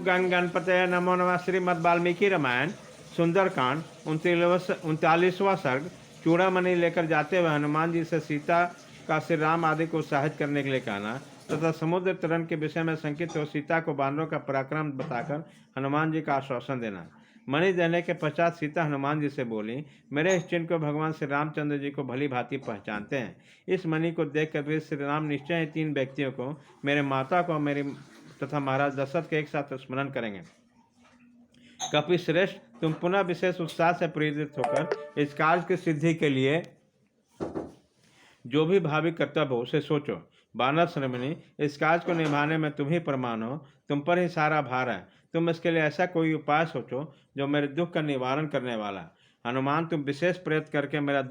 गण गणपतये नमो नमः। श्रीमद् वाल्मीकि रामायण सुंदरकांड 39वां सर्ग। चूड़ामणि लेकर जाते हुए हनुमान जी से सीता का श्री राम आदि को उत्साहित करने के लिए कहना तथा समुद्र तरण के विषय में शंकित हो सीता को बानरों का पराक्रम बताकर हनुमान जी का आश्वासन देना। मणि देने के पश्चात सीता हनुमान जी से बोली, मेरे इस चिन्ह को भगवान श्री रामचंद्र जी को भली भांति पहचानते हैं। इस मणि को देखकर श्री राम निश्चय ही 3 व्यक्तियों को, मेरे माता को, मेरी तथा महाराज दशरथ के एक साथ स्मरण करेंगे। कपि श्रेष्ठ, तुम पुनः विशेष उत्साह से प्रेरित होकर इस कार्य की सिद्धि के लिए जो भी भावी कर्तव्य हो उसे सोचो। बानर श्रेष्ठिनी, इस कार्य को निभाने में तुम ही प्रमाण हो, तुम पर ही सारा भार है। तुम इसके लिए ऐसा कोई उपाय सोचो जो मेरे दुख का निवारण करने वाला। हनुमान, तुम विशेष प्रयत्न करके मेरा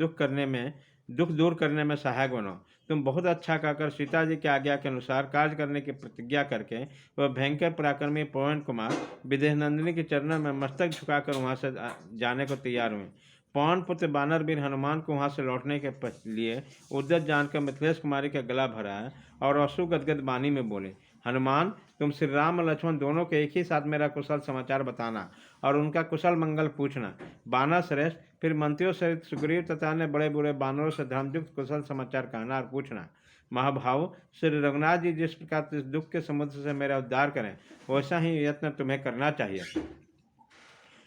दुख दूर करने में सहायक बनो। तुम बहुत अच्छा कहकर सीता जी की आज्ञा के अनुसार कार्य करने की प्रतिज्ञा करके वह भयंकर पराक्रमी पवन कुमार विदेहनंदिनी के चरणों में मस्तक झुकाकर वहां से जाने को तैयार हुए। पवन पुत्र बानर वीर हनुमान को वहां से लौटने के लिए उद्यत जानकर मिथिलेश कुमारी का गला भरा है और अश्रु गदगद वाणी में बोले, हनुमान, तुम श्री राम और लक्ष्मण दोनों के एक ही साथ मेरा कुशल समाचार बताना और उनका कुशल मंगल पूछना। बानर श्रेष्ठ, फिर मंत्रियों सहित सुग्रीव तथा अन्य बड़े बुरे बानरों से धर्मयुक्त कुशल समाचार कहना और पूछना। महाभाव, श्री रघुनाथ जी जिस प्रकार इस दुख के समुद्र से मेरा उद्धार करें वैसा ही यत्न तुम्हें करना चाहिए।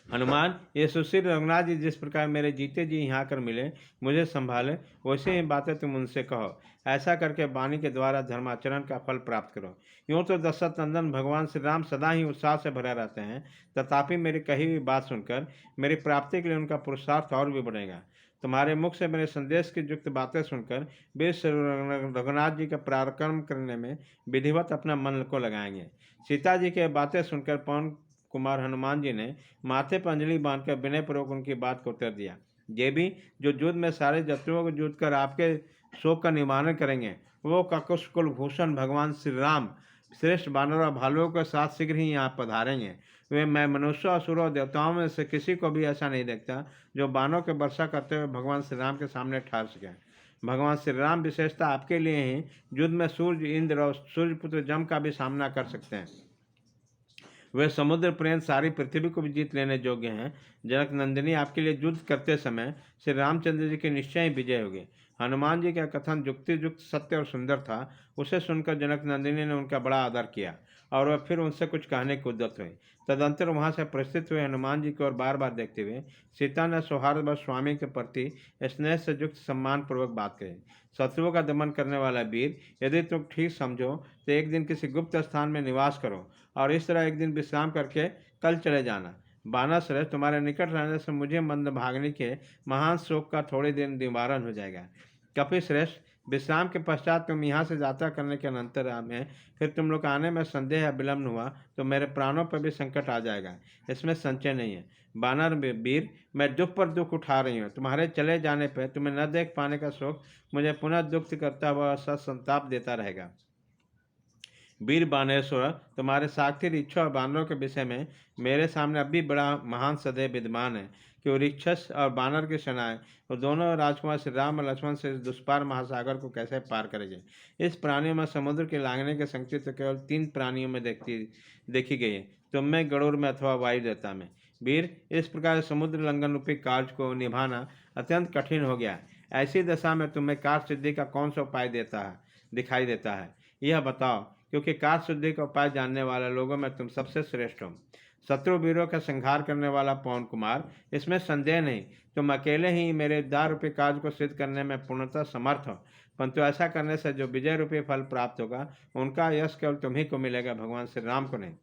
हनुमान, ये सुशील रघुनाथ जी जिस प्रकार मेरे जीते जी यहाँ कर मिले, मुझे संभाले, वैसे ही बातें तुम उनसे कहो। ऐसा करके वाणी के द्वारा धर्माचरण का फल प्राप्त करो। यूँ तो दशरथ नंदन भगवान श्री राम सदा ही उत्साह से भरे रहते हैं, तथापि मेरी कही हुई बात सुनकर मेरी प्राप्ति के लिए उनका पुरुषार्थ और भी बढ़ेगा। तुम्हारे मुख से मेरे संदेश की युक्त बातें सुनकर वे रघुनाथ जी का पराक्रम करने में विधिवत अपना मन को लगाएंगे। सीता जी की बातें सुनकर पवन कुमार हनुमान जी ने माथे पर अंजलि बांधकर विनयपूर्वक उनकी बात को उत्तर दिया। ये भी जो युद्ध में सारे शत्रुओं को जुट कर आपके शोक का निवारण करेंगे, वो ककुश कुलभूषण भगवान श्री राम श्रेष्ठ बानर और भालुओं के साथ शीघ्र ही यहाँ पधारेंगे। वे मैं मनुष्य, असुरों और देवताओं में से किसी को भी ऐसा नहीं देखता जो बानों के वर्षा करते हुए भगवान श्री राम के सामने ठहर सके। भगवान श्री राम विशेषता आपके लिए ही युद्ध में सूर्य, इंद्र और सूर्यपुत्र जम का भी सामना कर सकते हैं। वे समुद्र पर्यंत सारी पृथ्वी को भी जीत लेने योग्य हैं। जनक नंदिनी, आपके लिए युद्ध करते समय श्री रामचंद्र जी के निश्चय ही विजय होगी। हनुमान जी का कथन युक्ति युक्त, सत्य और सुंदर था। उसे सुनकर जनक नंदिनी ने उनका बड़ा आदर किया और वह फिर उनसे कुछ कहने को उद्यत हुई। तदंतर वहां से प्रस्थित हुए हनुमान जी को और बार बार देखते हुए सीता ने सौहार्द स्वामी के प्रति स्नेह से युक्त सम्मान पूर्वक बात कही। शत्रुओं का दमन करने वाला वीर, यदि तुम ठीक समझो तो एक दिन किसी गुप्त स्थान में निवास करो और इस तरह एक दिन विश्राम करके कल चले जाना। बानर श्रेष्ठ, तुम्हारे निकट रहने से मुझे मंदभागिनी के महान शोक का थोड़े दिन निवारण हो जाएगा। कपि श्रेष्ठ, विश्राम के पश्चात तुम यहाँ से यात्रा करने के अनंतर में फिर तुम लोग आने में संदेह या विलम्ब हुआ तो मेरे प्राणों पर भी संकट आ जाएगा, इसमें संचय नहीं है। बानर वीर, मैं दुख पर दुख उठा रही हूँ। तुम्हारे चले जाने पर तुम्हें न देख पाने का शोक मुझे पुनः दुख करता हुआ संताप देता रहेगा। वीर बानेश्वर, तुम्हारे साक्षी इच्छा और बानरों के विषय में मेरे सामने अब भी बड़ा महान सदैव विद्यमान है कि वो राक्षस और बानर की सेनाएं वो दोनों राजकुमार श्री राम और लक्ष्मण से इस दुष्पार महासागर को कैसे पार करेंगे। इस प्राणियों में समुद्र के लांघने के संकेत तो केवल 3 प्राणियों में देखी गई है, तुम में, गरुड़ में अथवा वायुदेवता में। वीर, इस प्रकार समुद्र लंघन रूपी कार्य को निभाना अत्यंत कठिन हो गया है। ऐसी दशा में तुम्हें कार्य सिद्धि का कौन सा उपाय दिखाई देता है, यह बताओ, क्योंकि कार्य सिद्धि का उपाय जानने वाले लोगों में तुम सबसे श्रेष्ठ हो। शत्रु वीरों का संहार करने वाला पवन कुमार, इसमें संदेह नहीं, तुम अकेले ही मेरे उद्धार रूपी कार्य को सिद्ध करने में पूर्णतः समर्थ हो। परंतु ऐसा करने से जो विजय रूपी फल प्राप्त होगा उनका यश केवल तुम्ही को मिलेगा, भगवान श्री राम को नहीं।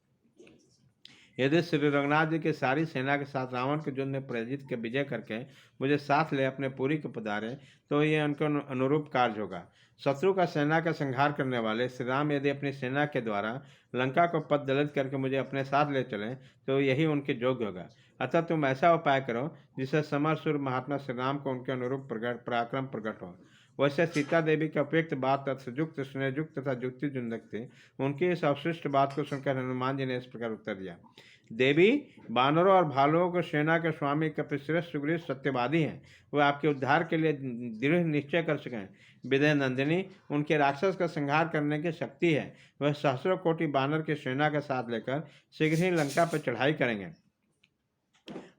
यदि श्री रघुनाथ जी की सारी सेना के साथ रावण के युद्ध में पराजित के विजय करके मुझे साथ ले अपने पुरी को पधारे तो ये उनको अनुरूप कार्य होगा। शत्रु का सेना का संहार करने वाले श्री राम यदि अपनी सेना के द्वारा लंका को पद दलित करके मुझे अपने साथ ले चलें तो यही उनके योग्य होगा। अतः तुम ऐसा उपाय करो जिससे समर सुर महात्मा श्री राम को उनके अनुरूप पराक्रम प्रकट हो। वैसे सीता देवी की उपयुक्त बात अर्थयुक्त, स्नेहयुक्त तथा युक्तियुक्त थी। उनकी इस अवशिष्ट बात को सुनकर हनुमान जी ने इस प्रकार उत्तर दिया। देवी, बानरों और भालुओं को सेना के स्वामी कपिश्रेष्ठ सुग्रीव सत्यवादी हैं। वह आपके उद्धार के लिए दृढ़ निश्चय कर सके हैं। विदय नंदिनी, उनके राक्षस का संहार करने की शक्ति है। वह सहस्रों कोटि बानर की सेना के साथ लेकर शीघ्र ही लंका पर चढ़ाई करेंगे।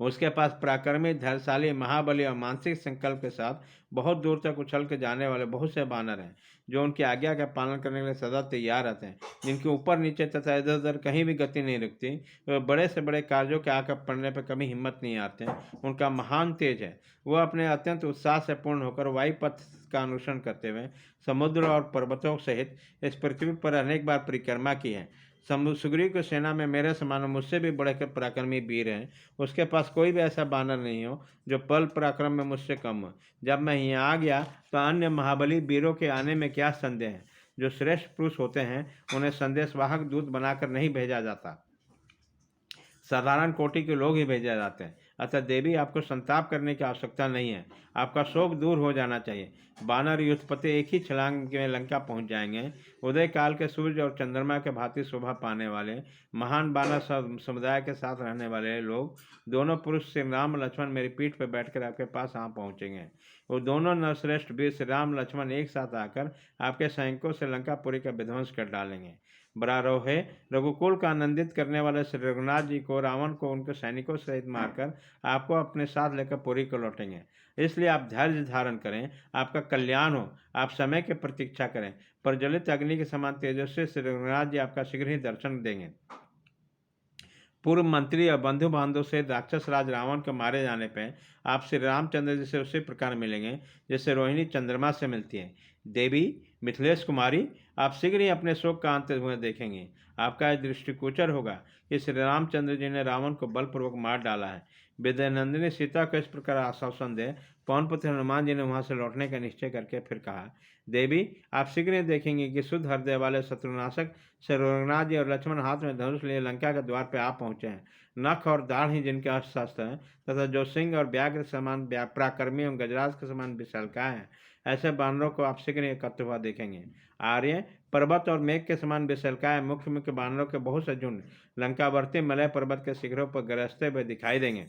उसके पास पराक्रमी, धैर्यशाली, महाबली और मानसिक संकल्प के साथ बहुत दूर तक उछल के जाने वाले बहुत से बानर हैं, जो उनकी आज्ञा का पालन करने के लिए सदा तैयार रहते हैं, जिनके ऊपर नीचे तथा इधर उधर कहीं भी गति नहीं रुकती। वे बड़े से बड़े कार्यों के आकर पड़ने पर कभी हिम्मत नहीं आते। उनका महान तेज है। वह अपने अत्यंत उत्साह से पूर्ण होकर वायुपथ का अनुसरण करते हुए समुद्र और पर्वतों सहित इस पृथ्वी पर अनेक बार परिक्रमा की है। सुग्रीव की सेना में मेरे समान मुझसे भी बड़े पराक्रमी वीर हैं। उसके पास कोई भी ऐसा बानर नहीं हो जो बल पराक्रम में मुझसे कम हो। जब मैं यहाँ आ गया तो अन्य महाबली वीरों के आने में क्या संदेह है। जो श्रेष्ठ पुरुष होते हैं उन्हें संदेशवाहक दूत बनाकर नहीं भेजा जाता, साधारण कोटि के लोग ही भेजे जाते हैं। अतः देवी, आपको संताप करने की आवश्यकता नहीं है। आपका शोक दूर हो जाना चाहिए। बानर युद्धपति एक ही छलांग में लंका पहुंच जाएंगे। उदय काल के सूर्य और चंद्रमा के भांति शोभा पाने वाले महान बानर समुदाय के साथ रहने वाले लोग, दोनों पुरुष श्री राम लक्ष्मण मेरी पीठ पर बैठकर आपके पास यहाँ पहुँचेंगे। वो दोनों नरश्रेष्ठ वीर श्री राम लक्ष्मण एक साथ आकर आपके सैनिकों से लंकापुरी का विध्वंस कर डालेंगे। बरारोह है, रघुकुल का आनंदित करने वाले श्री रघुनाथ जी को, रावण को उनके सैनिकों सहित मारकर आपको अपने साथ लेकर पुरी को लौटेंगे। इसलिए आप धैर्य धारण करें, आपका कल्याण हो। आप समय की प्रतीक्षा करें। प्रज्वलित अग्नि के समान तेजस्वी श्री रघुनाथ जी आपका शीघ्र ही दर्शन देंगे। पूर्व मंत्री और बंधु बांधव से राक्षस राज रावण के मारे जाने पर आप श्री रामचंद्र जी से उसी प्रकार मिलेंगे जैसे रोहिणी चंद्रमा से मिलती है। देवी, मिथिलेश कुमारी, आप शीघ्र ही अपने शोक का अंत हुए देखेंगे। आपका यह दृष्टिगोचर होगा कि श्री रामचंद्र जी ने रावण को बलपूर्वक मार डाला है। विद्यानंदिनी सीता को इस प्रकार आश्वासन दे पवनपुत्र हनुमान जी ने वहां से लौटने का निश्चय करके फिर कहा, देवी, आप शीघ्र ही देखेंगे कि शुद्ध हृदय वाले शत्रुनाशक श्री रघुनाथ जी और लक्ष्मण हाथ में धनुष लिए लंका के द्वार पर आ पहुंचे हैं। नख और दाढ़ ही जिनके अस्त्र हैं तथा जो सिंह और व्याघ्र समान पराक्रमी एवं गजराज के समान विशालकाय हैं, ऐसे बानरों को आप शीघ्र एकत्र हुआ देखेंगे। आर्य, पर्वत और मेघ के समान विशालकाय मुख्य मुख्य बानरों के बहुत से झुंड लंकावर्ती मलय पर्वत के शिखरों पर गरजते हुए दिखाई देंगे।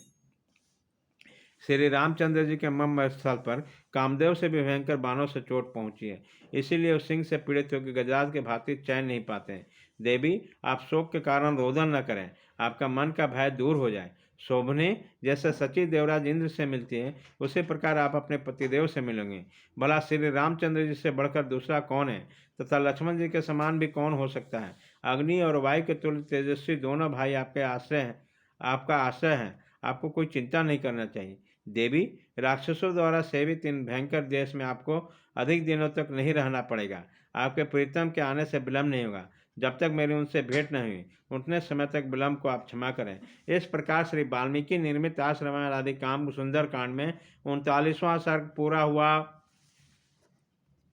श्री रामचंद्र जी के मम स्थल पर कामदेव से भी भयंकर बाणों से चोट पहुंची है, इसीलिए उस सिंह से पीड़ित होकर गजराज के भांति चैन नहीं पाते हैं। देवी, आप शोक के कारण रोदन न करें, आपका मन का भय दूर हो जाए। शोभने, जैसे सची देवराज इंद्र से मिलती है उसी प्रकार आप अपने पतिदेव से मिलेंगे। भला श्री रामचंद्र जी से बढ़कर दूसरा कौन है तथा लक्ष्मण जी के समान भी कौन हो सकता है। अग्नि और वायु के तुल्य तेजस्वी दोनों भाई आपके आश्रय हैं, आपका आश्रय है। आपको कोई चिंता नहीं करना चाहिए। देवी, राक्षसों द्वारा सेवित इन भयंकर देश में आपको अधिक दिनों तक नहीं रहना पड़ेगा। आपके प्रीतम के आने से विलम्ब नहीं होगा। जब तक मेरी उनसे भेंट नहीं हुई उतने समय तक विलम्ब को आप क्षमा करें। इस प्रकार श्री वाल्मीकि निर्मित आश्रम आदि काम सुंदर कांड में 39वां सर्ग पूरा हुआ।